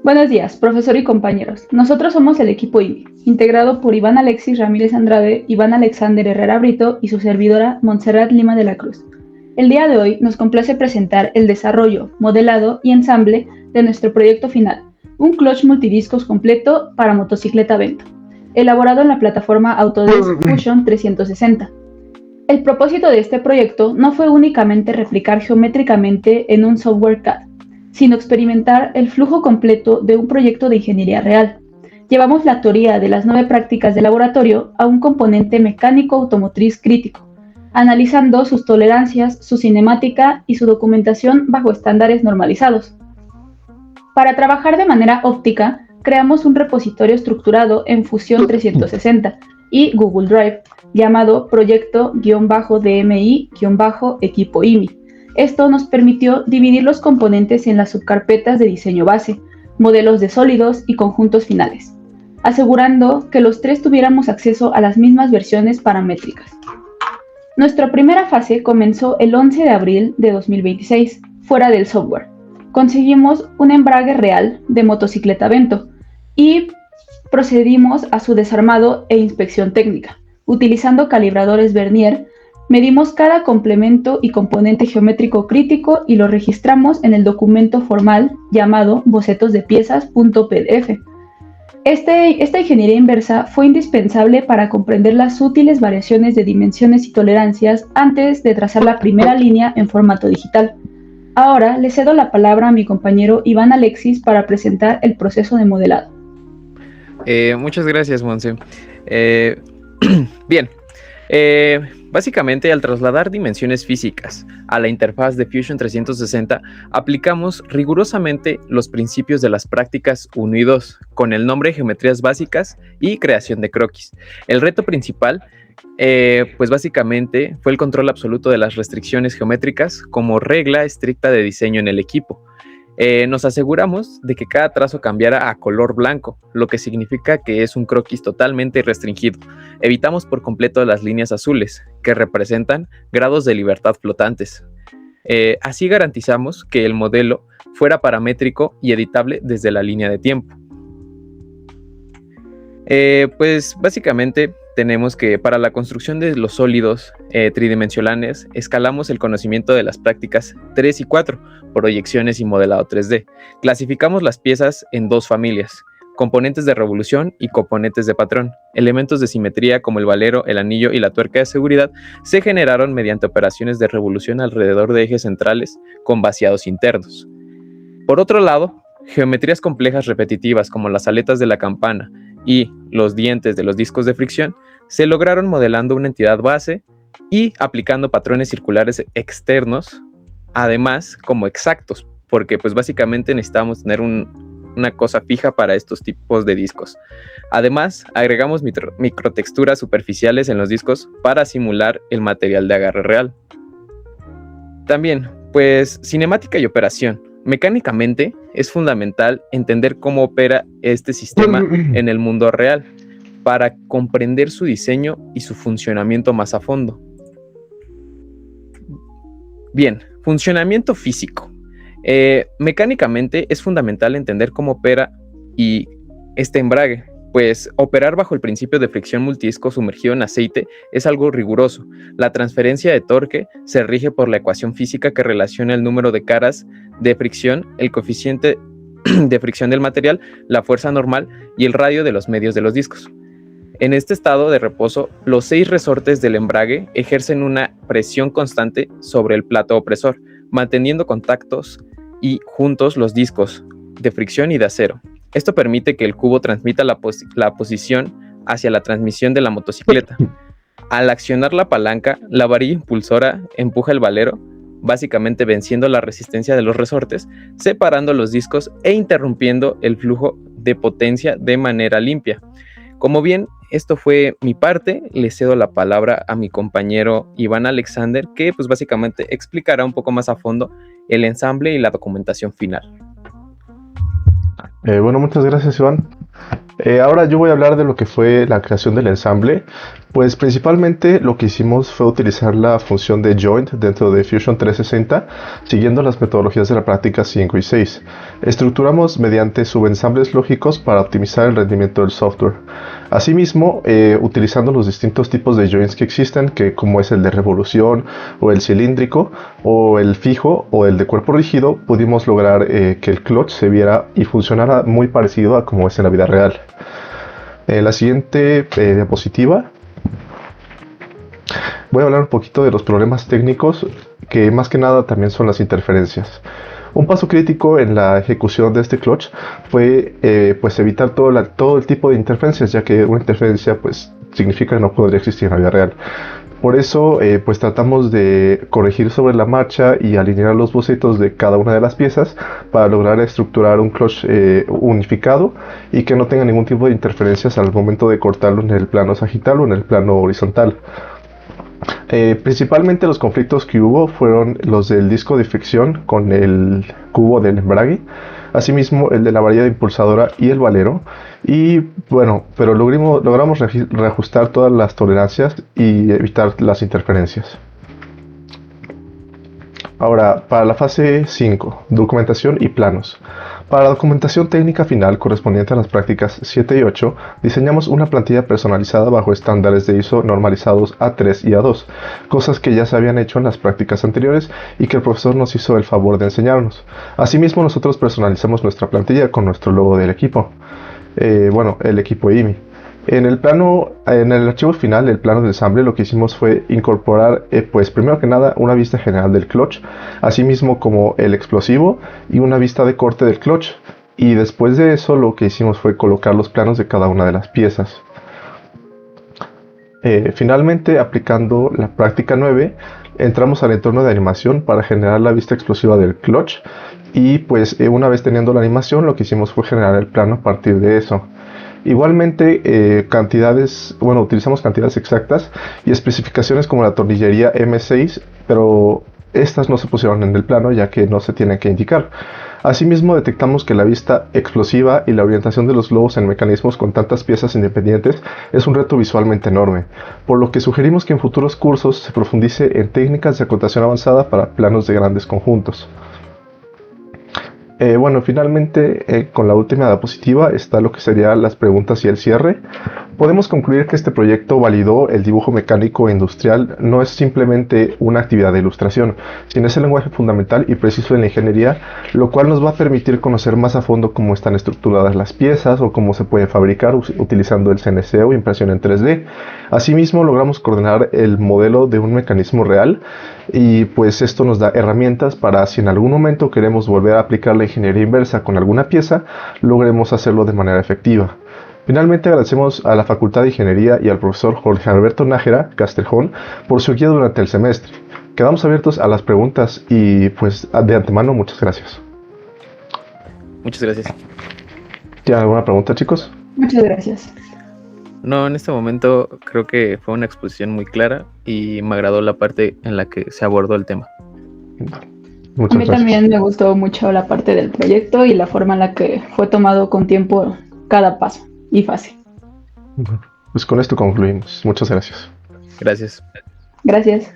Buenos días, profesor y compañeros. Nosotros somos el equipo IBI, integrado por Iván Alexis Ramírez Andrade, Iván Alexander Herrera Brito y su servidora Montserrat Lima de la Cruz. El día de hoy nos complace presentar el desarrollo, modelado y ensamble de nuestro proyecto final, un clutch multidiscos completo para motocicleta Vento, elaborado en la plataforma Autodesk Fusion 360. El propósito de este proyecto no fue únicamente replicar geométricamente en un software CAD, sino experimentar el flujo completo de un proyecto de ingeniería real. Llevamos la teoría de las 9 prácticas de laboratorio a un componente mecánico automotriz crítico, analizando sus tolerancias, su cinemática y su documentación bajo estándares normalizados. Para trabajar de manera óptica, creamos un repositorio estructurado en Fusion 360 y Google Drive, llamado Proyecto-DMI-Equipo IMI. Esto nos permitió dividir los componentes en las subcarpetas de diseño base, modelos de sólidos y conjuntos finales, asegurando que los tres tuviéramos acceso a las mismas versiones paramétricas. Nuestra primera fase comenzó el 11 de abril de 2026, fuera del software. Conseguimos un embrague real de motocicleta Vento y procedimos a su desarmado e inspección técnica. Utilizando calibradores Vernier, medimos cada complemento y componente geométrico crítico y lo registramos en el documento formal llamado bocetosdepiezas.pdf. Esta ingeniería inversa fue indispensable para comprender las sutiles variaciones de dimensiones y tolerancias antes de trazar la primera línea en formato digital. Ahora le cedo la palabra a mi compañero Iván Alexis para presentar el proceso de modelado. Muchas gracias, Monse. Bien. Básicamente, al trasladar dimensiones físicas a la interfaz de Fusion 360, aplicamos rigurosamente los principios de las prácticas 1 y 2, con el nombre Geometrías Básicas y Creación de Croquis. El reto principal, pues básicamente, fue el control absoluto de las restricciones geométricas como regla estricta de diseño en el equipo. Nos aseguramos de que cada trazo cambiara a color blanco, lo que significa que es un croquis totalmente restringido. Evitamos por completo las líneas azules, que representan grados de libertad flotantes. Así garantizamos que el modelo fuera paramétrico y editable desde la línea de tiempo. Pues básicamente tenemos que para la construcción de los sólidos tridimensionales escalamos el conocimiento de las prácticas 3 y 4, proyecciones y modelado 3D. Clasificamos las piezas en 2 familias, componentes de revolución y componentes de patrón. Elementos de simetría como el valero, el anillo y la tuerca de seguridad se generaron mediante operaciones de revolución alrededor de ejes centrales con vaciados internos. Por otro lado, geometrías complejas repetitivas como las aletas de la campana y los dientes de los discos de fricción se lograron modelando una entidad base y aplicando patrones circulares externos, además como exactos, porque pues básicamente necesitamos tener una cosa fija para estos tipos de discos. Además, agregamos microtexturas superficiales en los discos para simular el material de agarre real. También, pues cinemática y operación. Mecánicamente, es fundamental entender cómo opera este sistema en el mundo real para comprender su diseño y su funcionamiento más a fondo. Bien, funcionamiento físico. Mecánicamente es fundamental entender cómo opera y este embrague, pues operar bajo el principio de fricción multidisco sumergido en aceite es algo riguroso. La transferencia de torque se rige por la ecuación física que relaciona el número de caras de fricción, el coeficiente de fricción del material, la fuerza normal y el radio de los medios de los discos. En este estado de reposo, los 6 resortes del embrague ejercen una presión constante sobre el plato opresor, manteniendo contactos y juntos los discos de fricción y de acero. Esto permite que el cubo transmita la posición hacia la transmisión de la motocicleta. Al accionar la palanca, la varilla impulsora empuja el valero, básicamente venciendo la resistencia de los resortes, separando los discos e interrumpiendo el flujo de potencia de manera limpia. Como bien, esto fue mi parte, le cedo la palabra a mi compañero Iván Alexander, que pues básicamente explicará un poco más a fondo el ensamble y la documentación final. Bueno, muchas gracias, Iván. Ahora yo voy a hablar de lo que fue la creación del ensamble. Pues principalmente lo que hicimos fue utilizar la función de joint dentro de Fusion 360, siguiendo las metodologías de la práctica 5 y 6. Estructuramos mediante subensambles lógicos para optimizar el rendimiento del software. Asimismo, utilizando los distintos tipos de joints que existen, que como es el de revolución, o el cilíndrico, o el fijo, o el de cuerpo rígido, pudimos lograr que el clutch se viera y funcionara muy parecido a como es en la vida real. La siguiente diapositiva. Voy a hablar un poquito de los problemas técnicos, que más que nada también son las interferencias. Un paso crítico en la ejecución de este clutch fue pues evitar todo el tipo de interferencias, ya que una interferencia pues significa que no podría existir en la vida real. Por eso pues tratamos de corregir sobre la marcha y alinear los bocetos de cada una de las piezas para lograr estructurar un clutch unificado y que no tenga ningún tipo de interferencias al momento de cortarlo en el plano sagital o en el plano horizontal. Principalmente los conflictos que hubo fueron los del disco de fricción con el cubo del embrague, asimismo el de la varilla de impulsadora y el valero, y bueno, pero logramos reajustar todas las tolerancias y evitar las interferencias. Ahora, para la fase 5, documentación y planos. Para la documentación técnica final correspondiente a las prácticas 7 y 8, diseñamos una plantilla personalizada bajo estándares de ISO normalizados A3 y A2, cosas que ya se habían hecho en las prácticas anteriores y que el profesor nos hizo el favor de enseñarnos. Asimismo, nosotros personalizamos nuestra plantilla con nuestro logo del equipo, el equipo IMI. En el archivo final, el plano de ensamble, lo que hicimos fue incorporar, pues primero que nada, una vista general del clutch, asimismo como el explosivo y una vista de corte del clutch. Y después de eso, lo que hicimos fue colocar los planos de cada una de las piezas. Finalmente, aplicando la práctica 9, entramos al entorno de animación para generar la vista explosiva del clutch. Y pues una vez teniendo la animación, lo que hicimos fue generar el plano a partir de eso. Igualmente, utilizamos cantidades exactas y especificaciones como la tornillería M6, pero estas no se pusieron en el plano ya que no se tienen que indicar. Asimismo, detectamos que la vista explosiva y la orientación de los globos en mecanismos con tantas piezas independientes es un reto visualmente enorme, por lo que sugerimos que en futuros cursos se profundice en técnicas de acotación avanzada para planos de grandes conjuntos. Finalmente, con la última diapositiva está lo que serían las preguntas y el cierre. Podemos concluir que este proyecto validó el dibujo mecánico e industrial no es simplemente una actividad de ilustración, sino es el lenguaje fundamental y preciso de la ingeniería, lo cual nos va a permitir conocer más a fondo cómo están estructuradas las piezas o cómo se pueden fabricar utilizando el CNC o impresión en 3D. Asimismo, logramos coordinar el modelo de un mecanismo real y pues esto nos da herramientas para si en algún momento queremos volver a aplicar la ingeniería inversa con alguna pieza, logremos hacerlo de manera efectiva. Finalmente agradecemos a la Facultad de Ingeniería y al profesor Jorge Alberto Nájera Castrejón por su guía durante el semestre. Quedamos abiertos a las preguntas y pues de antemano muchas gracias. Muchas gracias. ¿Tienen alguna pregunta, chicos? Muchas gracias. No, en este momento creo que fue una exposición muy clara y me agradó la parte en la que se abordó el tema. A mí también me gustó mucho la parte del proyecto y la forma en la que fue tomado con tiempo cada paso y fase. Pues con esto concluimos. Muchas gracias. Gracias. Gracias.